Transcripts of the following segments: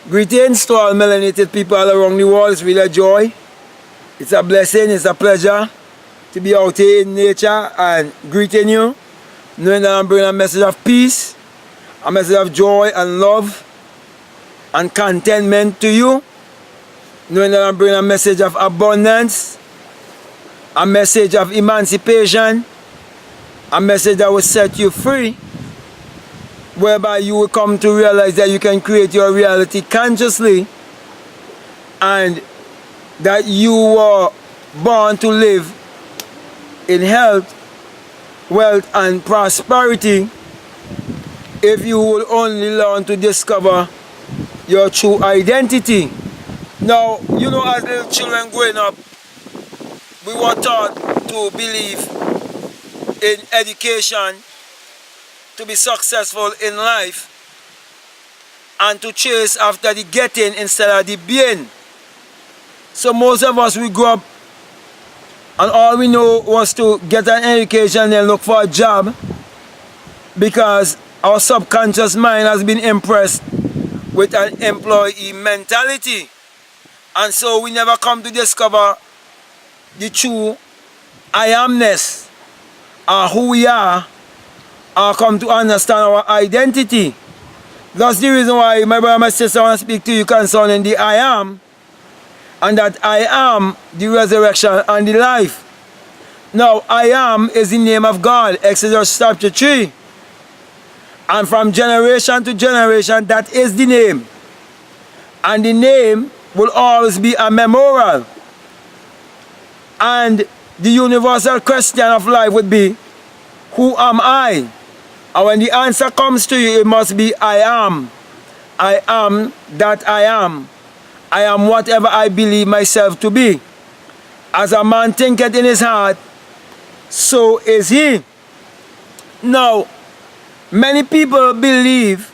Greetings to all melanated people all around the world. It's really a joy. It's a blessing. It's a pleasure to be out here in nature and greeting you, knowing that I'm bringing a message of peace, a message of joy and love and contentment to you, knowing that I'm bringing a message of abundance, a message of emancipation, a message that will set you free, whereby you will come to realize that you can create your reality consciously and that you were born to live in health, wealth and prosperity if you will only learn to discover your true identity. Now, you know, as little children growing up, we were taught to believe in education, to be successful in life, and to chase after the getting instead of the being. So most of us, we grew up and all we know was to get an education and look for a job, because our subconscious mind has been impressed with an employee mentality. And so we never come to discover the true I amness, or who we are, or come to understand our identity. That's the reason why my brother and my sister want to speak to you concerning the I am, and that I am the resurrection and the life. Now, I am is the name of God, Exodus chapter 3. And from generation to generation, that is the name. And the name will always be a memorial. And the universal question of life would be, who am I? And when the answer comes to you, it must be I am. I am that I am. I am whatever I believe myself to be. As a man thinketh in his heart, so is he. Now, many people believe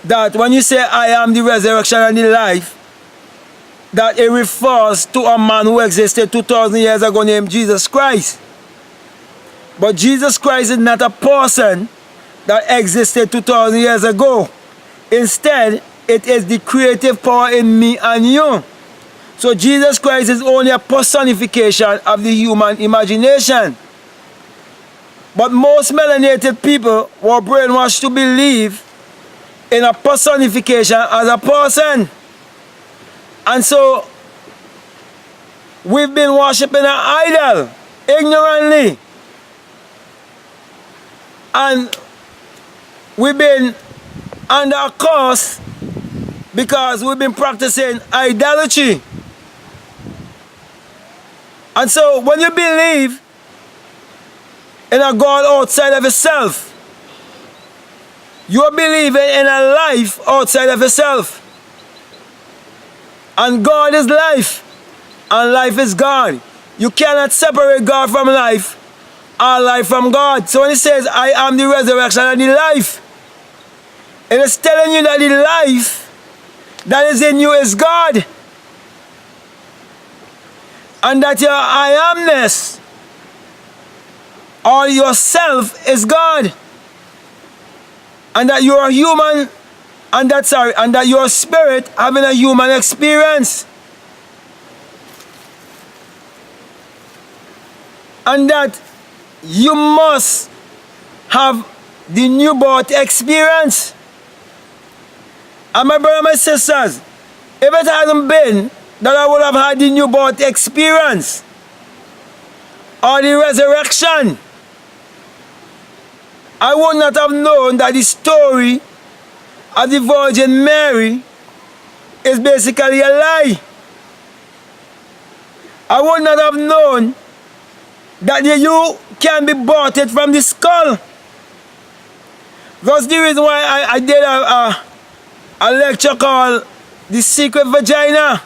that when you say I am the resurrection and the life, that it refers to a man who existed 2,000 years ago named Jesus Christ. But Jesus Christ is not a person that existed 2,000 years ago. Instead, it is the creative power in me and you. So Jesus Christ is only a personification of the human imagination. But most melanated people were brainwashed to believe in a personification as a person. And so we've been worshiping an idol ignorantly. And we've been under a curse because we've been practicing idolatry. And so when you believe in a God outside of yourself, you are believing in a life outside of yourself. And God is life, and life is God. You cannot separate God from life, or life from God. So when it says, I am the resurrection and the life, it is telling you that the life that is in you is God. And that your I amness, or yourself, is God. And that you are human, and that your spirit having a human experience. And that you must have the new birth experience. And my brothers and my sisters, if it hadn't been that I would have had the new birth experience or the resurrection, I would not have known that the story of the Virgin Mary is basically a lie. I would not have known that you can be bought it from the skull. That's the reason why I did a lecture called The Secret Vagina,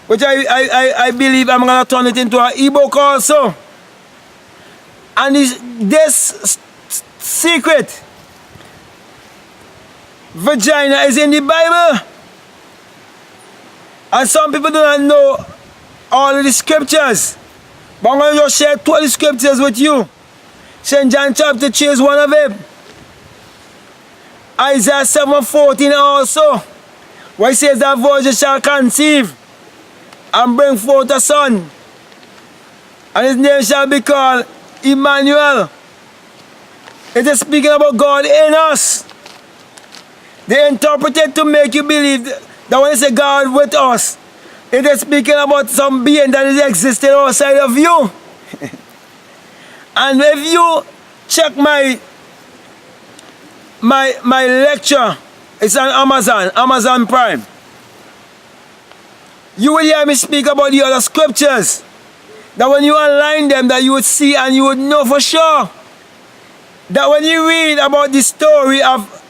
which I believe I'm going to turn it into an ebook also. And this secret vagina is in the Bible. And some people do not know all of the scriptures. But I'm going to just share 20 scriptures with you. St. John chapter 3 is one of them. Isaiah 7:14 also. Why it says that virgin shall conceive and bring forth a son, and his name shall be called Emmanuel. It is speaking about God in us. They interpret it to make you believe that when they say God with us, it is speaking about some being that is existing outside of you. And if you check my lecture, it's on Amazon Prime, you will hear me speak about the other scriptures, that when you align them, that you would see and you would know for sure that when you read about the story of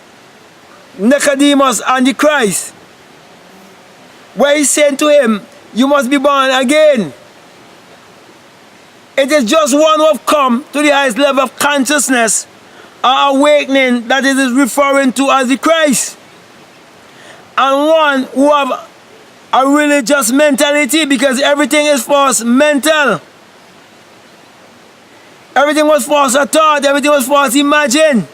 Nicodemus and the Christ, where he said to him, you must be born again. It is just one who have come to the highest level of consciousness or awakening that it is referring to as the Christ. And one who have a religious mentality, because everything is for us mental. Everything was for us thought, everything was for us imagine.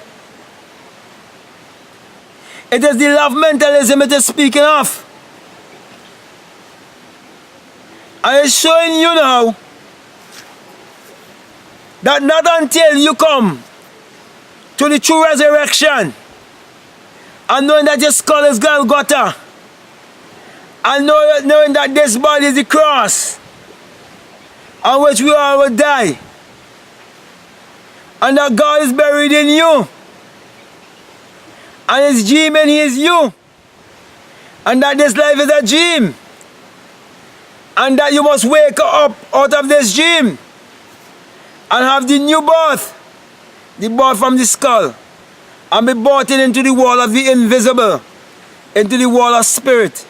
It is the love mentalism it is speaking of. And it's showing you now that not until you come to the true resurrection and knowing that your skull is Golgotha and knowing that this body is the cross on which we all will die, and that God is buried in you and his dream and he is you, and that this life is a dream, and that you must wake up out of this dream and have the new birth, the birth from the skull, and be brought into the world of the invisible, into the world of spirit.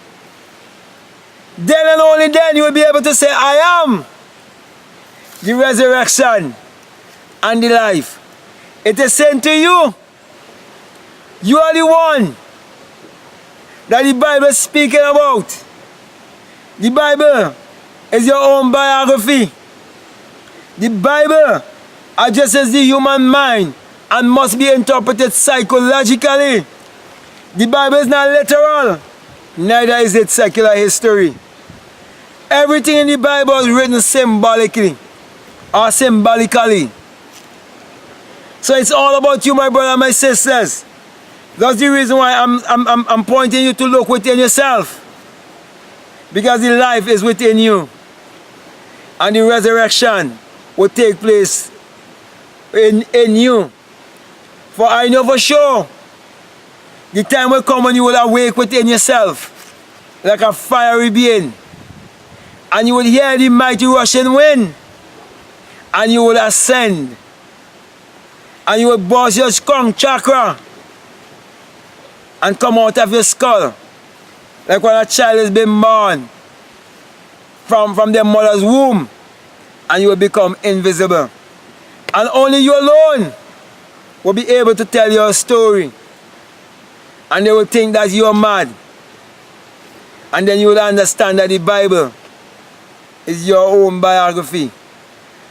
Then and only then you will be able to say, I am the resurrection and the life. It is saying to you, you are the one that the Bible is speaking about. The Bible is your own biography. The Bible addresses the human mind and must be interpreted psychologically. The Bible is not literal, neither is it secular history. Everything in the Bible is written symbolically or symbolically. So it's all about you, my brother and my sisters. That's the reason why I'm pointing you to look within yourself. Because the life is within you. And the resurrection will take place in you. For I know for sure the time will come when you will awake within yourself like a fiery being. And you will hear the mighty rushing wind. And you will ascend. And you will burst your skunk chakra and come out of your skull like when a child is being born from their mother's womb, and you will become invisible. And only you alone will be able to tell your story, and they will think that you are mad, and then you will understand that the Bible is your own biography.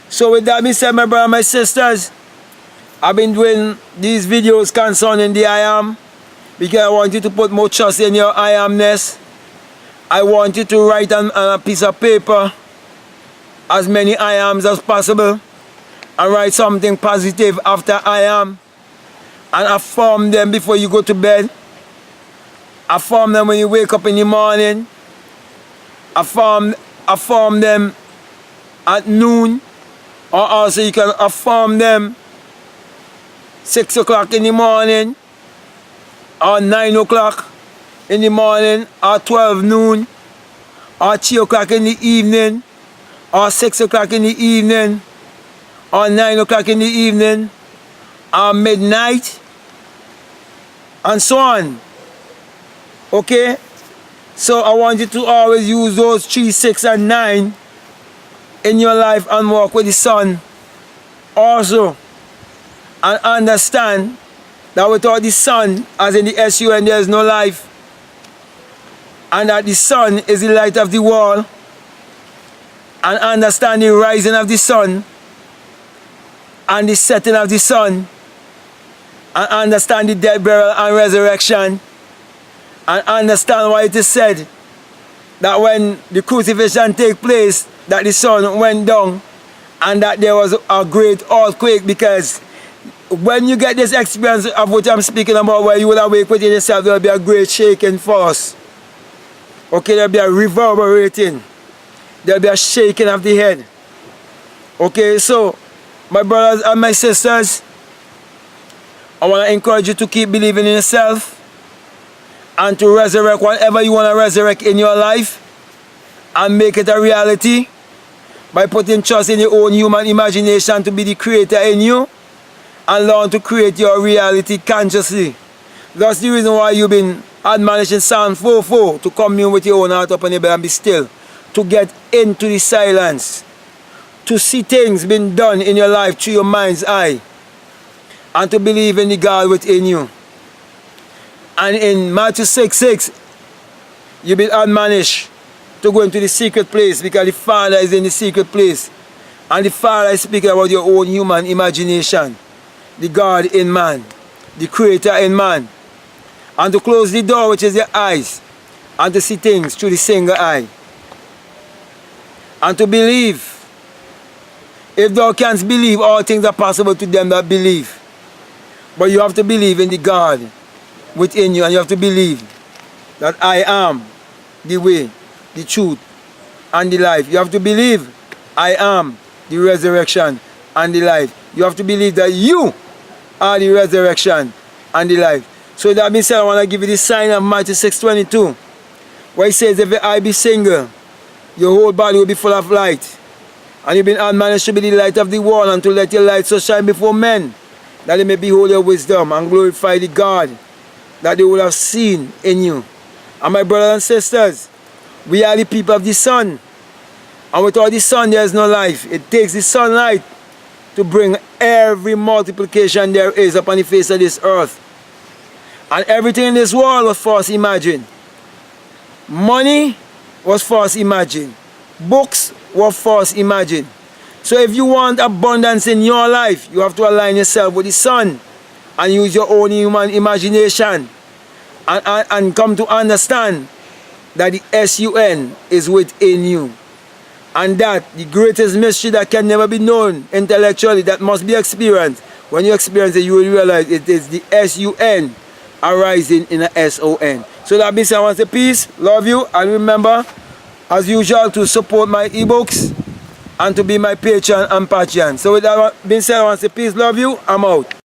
So with that being said, my brother and my sisters, I've been doing these videos concerning the I am, because I want you to put more trust in your I amness. I want you to write on a piece of paper as many I ams as possible, and write something positive after I am, and affirm them before you go to bed. Affirm them when you wake up in the morning. Affirm them at noon, or also you can affirm them 6 o'clock in the morning, or 9 o'clock in the morning, or 12 noon, or 3 o'clock in the evening, or 6 o'clock in the evening, or 9 o'clock in the evening, or midnight, and so on. Okay? So I want you to always use those 3, 6, and 9 in your life and walk with the sun also. And understand that without the sun, as in the S-U-N, there is no life. And that the sun is the light of the world. And understand the rising of the sun and the setting of the sun. And understand the death, burial, and resurrection. and understand why it is said that when the crucifixion take place, that the sun went down and that there was a great earthquake, because when you get this experience of what I'm speaking about, where you will awake within yourself, there will be a great shaking force. Okay, there will be a reverberating. There will be a shaking of the head. Okay, so my brothers and my sisters, I want to encourage you to keep believing in yourself and to resurrect whatever you want to resurrect in your life and make it a reality by putting trust in your own human imagination to be the creator in you and learn to create your reality consciously. That's the reason why you've been admonished in Psalm 4:4 to commune with your own heart upon your bed and be still, to get into the silence, to see things being done in your life through your mind's eye, and to believe in the God within you. And in Matthew 6:6, you've been admonished to go into the secret place, because the Father is in the secret place. And the Father is speaking about your own human imagination, the God in man, the Creator in man. And to close the door, which is your eyes, and to see things through the single eye. And to believe. If thou canst believe, all things are possible to them that believe. But you have to believe in the God within you, and you have to believe that I am the way, the truth, and the life. You have to believe I am the resurrection and the life. You have to believe that you are the resurrection and the life. So that being said, I want to give you the sign of Matthew 6:22, where it says, if your eye be single, your whole body will be full of light. And you've been admonished to be the light of the world, and to let your light so shine before men, that they may behold your wisdom and glorify the God that they will have seen in you. And my brothers and sisters, we are the people of the sun. And without the sun, there is no life. It takes the sunlight to bring every multiplication there is upon the face of this earth. And everything in this world was first imagined. Money was first imagined. Books were first imagined. So if you want abundance in your life, you have to align yourself with the sun and use your own human imagination and come to understand that the S-U-N is within you. And that the greatest mystery that can never be known intellectually, that must be experienced. When you experience it, you will realize it is the S-U-N arising in a S-O-N. So that means I want to say peace, love you, and remember, as usual, to support my ebooks and to be my patron and patron. So with that being said, I want to say peace, love you, I'm out.